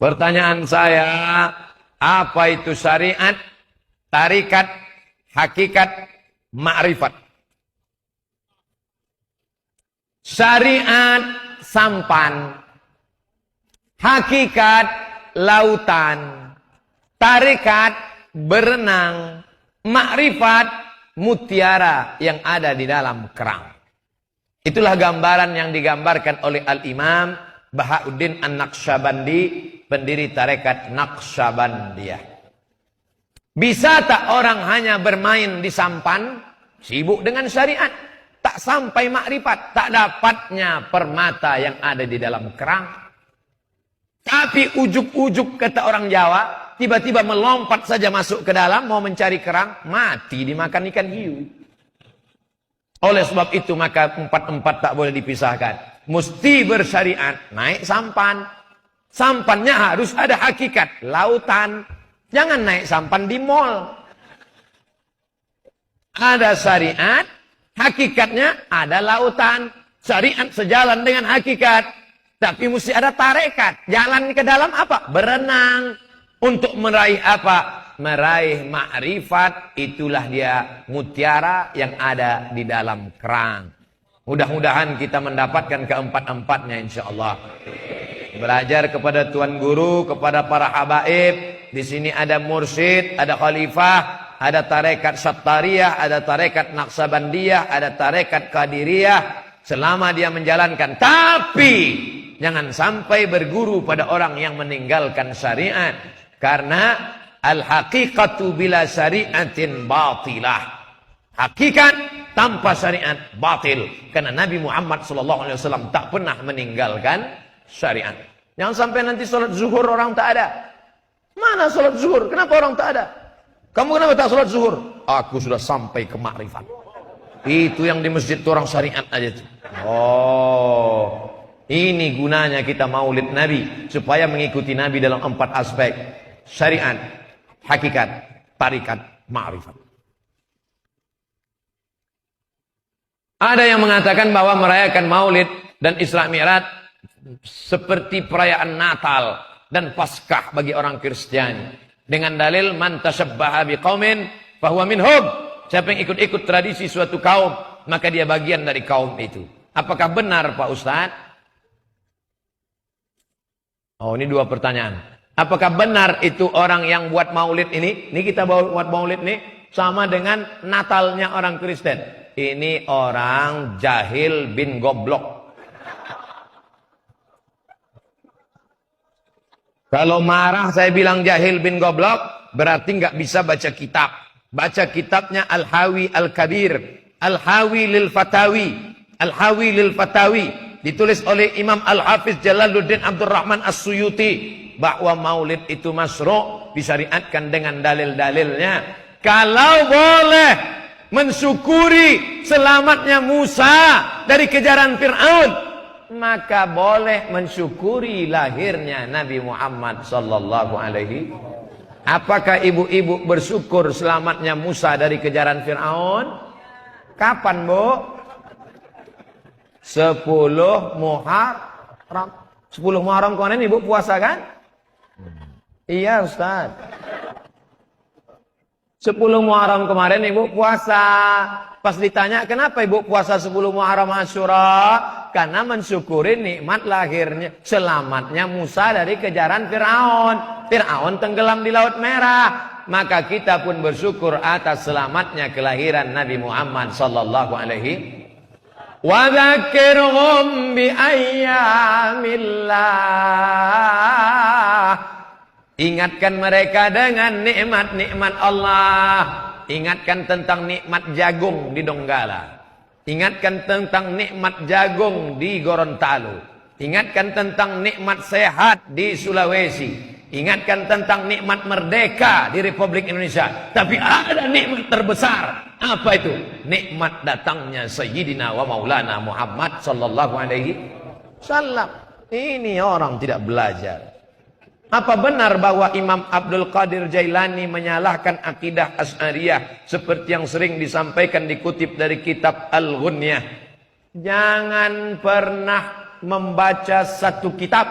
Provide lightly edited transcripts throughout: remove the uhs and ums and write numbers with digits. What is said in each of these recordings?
Pertanyaan saya, apa itu syariat, tarikat, hakikat, ma'rifat? Syariat sampan, hakikat lautan, tarikat berenang, ma'rifat mutiara yang ada di dalam kerang. Itulah gambaran yang digambarkan oleh Al-Imam Bahauddin An-Naqsyabandi, pendiri tarekat Naqsyabandiyah. Bisa tak orang hanya bermain di sampan, sibuk dengan syariat, tak sampai makrifat, tak dapatnya permata yang ada di dalam kerang. Tapi ujuk-ujuk kata orang Jawa, tiba-tiba melompat saja masuk ke dalam, mau mencari kerang, mati dimakan ikan hiu. Oleh sebab itu maka empat tak boleh dipisahkan. Mesti bersyariat, naik sampan. Sampannya harus ada hakikat, lautan. Jangan naik sampan di mall. Ada syariat, hakikatnya ada lautan. Syariat sejalan dengan hakikat. Tapi mesti ada tarekat. Jalan ke dalam apa? Berenang. Untuk meraih apa? Meraih ma'rifat. Itulah dia mutiara yang ada di dalam kerang. Mudah-mudahan kita mendapatkan keempat-empatnya insyaAllah. Belajar kepada Tuan Guru, kepada para habaib. Di sini ada mursyid, ada khalifah, ada tarekat Sattariyah, ada tarekat Naqsyabandiyah, ada tarekat Qadiriyah. Selama dia menjalankan. Tapi jangan sampai berguru pada orang yang meninggalkan syariat. Karena al-haqiqatu bila syari'atin batilah. Hakikat tanpa syariat batil. Karena Nabi Muhammad SAW tak pernah meninggalkan syariat. Jangan sampai nanti sholat zuhur orang tak ada. Mana sholat zuhur? Kenapa orang tak ada? Kamu kenapa tak sholat zuhur? Aku sudah sampai ke makrifat. Itu yang di masjid itu orang syariat aja tuh. Oh, ini gunanya kita maulid Nabi. Supaya mengikuti Nabi dalam 4 aspek. Syariat, hakikat, tarikat, ma'rifat. Ada yang mengatakan bahwa merayakan maulid dan Isra Mi'raj seperti perayaan Natal dan Paskah bagi orang Kristiani. Dengan dalil man tashabbaha biqaumin fahuwa minhum. Siapa yang ikut-ikut tradisi suatu kaum, maka dia bagian dari kaum itu. Apakah benar Pak Ustaz? Oh, ini 2 pertanyaan. Apakah benar itu orang yang buat maulid ini kita buat maulid ini sama dengan Natalnya orang Kristen? Ini orang jahil bin goblok. Kalau marah saya bilang jahil bin goblok, berarti nggak bisa baca kitab. Baca kitabnya Al-Hawi Al-Kabir, Al-Hawi lil Fatawi, Al-Hawi lil Fatawi, ditulis oleh Imam Al-Hafiz Jalaluddin Abdurrahman As-Suyuti. Bahwa maulid itu masru' disyariatkan dengan dalil-dalilnya. Kalau boleh mensyukuri selamatnya Musa dari kejaran Fir'aun, maka boleh mensyukuri lahirnya Nabi Muhammad sallallahu alaihi. Apakah ibu-ibu bersyukur selamatnya Musa dari kejaran Fir'aun? Kapan, Bu? 10 Muharram. 10 Muharram kemarin ibu puasa kan? Iya Ustaz. 10 Muharram kemarin ibu puasa. Pas ditanya kenapa ibu puasa 10 Muharram Asyura? Karena mensyukuri nikmat lahirnya, selamatnya Musa dari kejaran Fir'aun. Fir'aun tenggelam di Laut Merah. Maka kita pun bersyukur atas selamatnya kelahiran Nabi Muhammad sallallahu alaihi. Wa dzakirhum bi ayyamillah. Ingatkan mereka dengan nikmat-nikmat Allah. Ingatkan tentang nikmat jagung di Donggala. Ingatkan tentang nikmat jagung di Gorontalo. Ingatkan tentang nikmat sehat di Sulawesi. Ingatkan tentang nikmat merdeka di Republik Indonesia. Tapi ada nikmat terbesar. Apa itu? Nikmat datangnya Sayyidina wa Maulana Muhammad sallallahu alaihi wasallam. Ini orang tidak belajar. Apa benar bahwa Imam Abdul Qadir Jailani menyalahkan akidah Asy'ariyah seperti yang sering disampaikan dikutip dari kitab Al-Ghunyah? Jangan pernah membaca satu kitab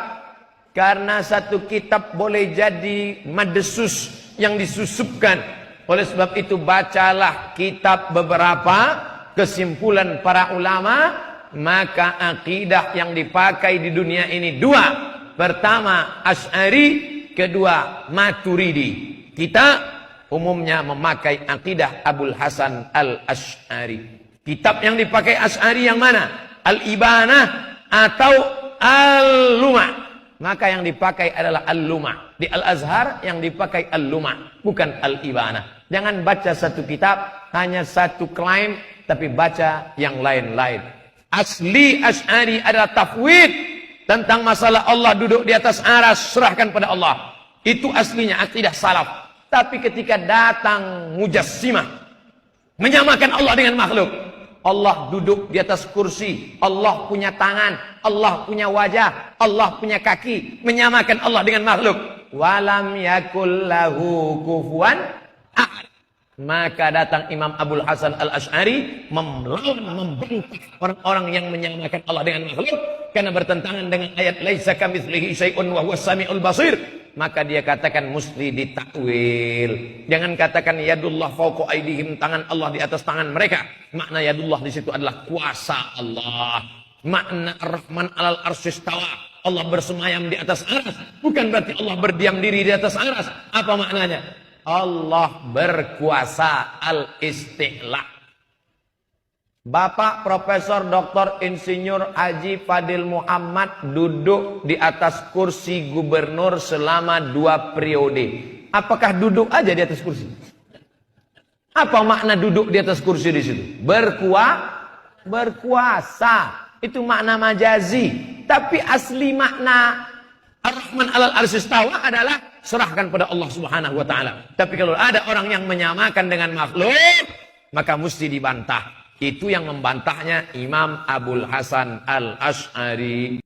Karena satu kitab boleh jadi madesus yang disusupkan. Oleh sebab itu bacalah kitab beberapa kesimpulan para ulama, maka akidah yang dipakai di dunia ini dua. Pertama Asy'ari, kedua Maturidi. Kita umumnya memakai akidah Abul Hasan al-Asy'ari. Kitab yang dipakai Asy'ari yang mana? Al-Ibanah atau Al-Luma'? Maka yang dipakai adalah Al-Luma'. Di Al-Azhar yang dipakai Al-Luma', bukan Al-Ibanah. Jangan baca satu kitab, hanya satu klaim, tapi baca yang lain-lain. Asli Asy'ari adalah tafwid. Tentang masalah Allah duduk di atas arsy, serahkan pada Allah. Itu aslinya akidah salaf. Tapi ketika datang Mujassimah, menyamakan Allah dengan makhluk. Allah duduk di atas kursi, Allah punya tangan, Allah punya wajah, Allah punya kaki, menyamakan Allah dengan makhluk. Walam yakul lahu kufuwan ahad. Maka datang Imam Abul Hasan al-Asy'ari membantah orang-orang yang menyamakan Allah dengan makhluk karena bertentangan dengan ayat laisa kamitslihi syai'un wa huwas samiul basir. Maka dia katakan mesti ditakwil. Jangan katakan yadullah fawqa aydihim, tangan Allah di atas tangan mereka. Makna yadullah di situ adalah kuasa Allah. Makna ar-Rahman alal arsy istawa, Allah bersemayam di atas aras. Bukan berarti Allah berdiam diri di atas aras. Apa maknanya? Allah berkuasa al-isti'la. Bapak Profesor Dr. Insinyur Haji Fadil Muhammad duduk di atas kursi gubernur selama 2 periode. Apakah duduk aja di atas kursi? Apa makna duduk di atas kursi di situ? Berkuasa. Itu makna majazi. Tapi asli makna Ar-Rahman alal arsy istawa adalah serahkan pada Allah Subhanahu wa taala. Tapi kalau ada orang yang menyamakan dengan makhluk, maka mesti dibantah. Itu yang membantahnya Imam Abul Hasan al-Asy'ari.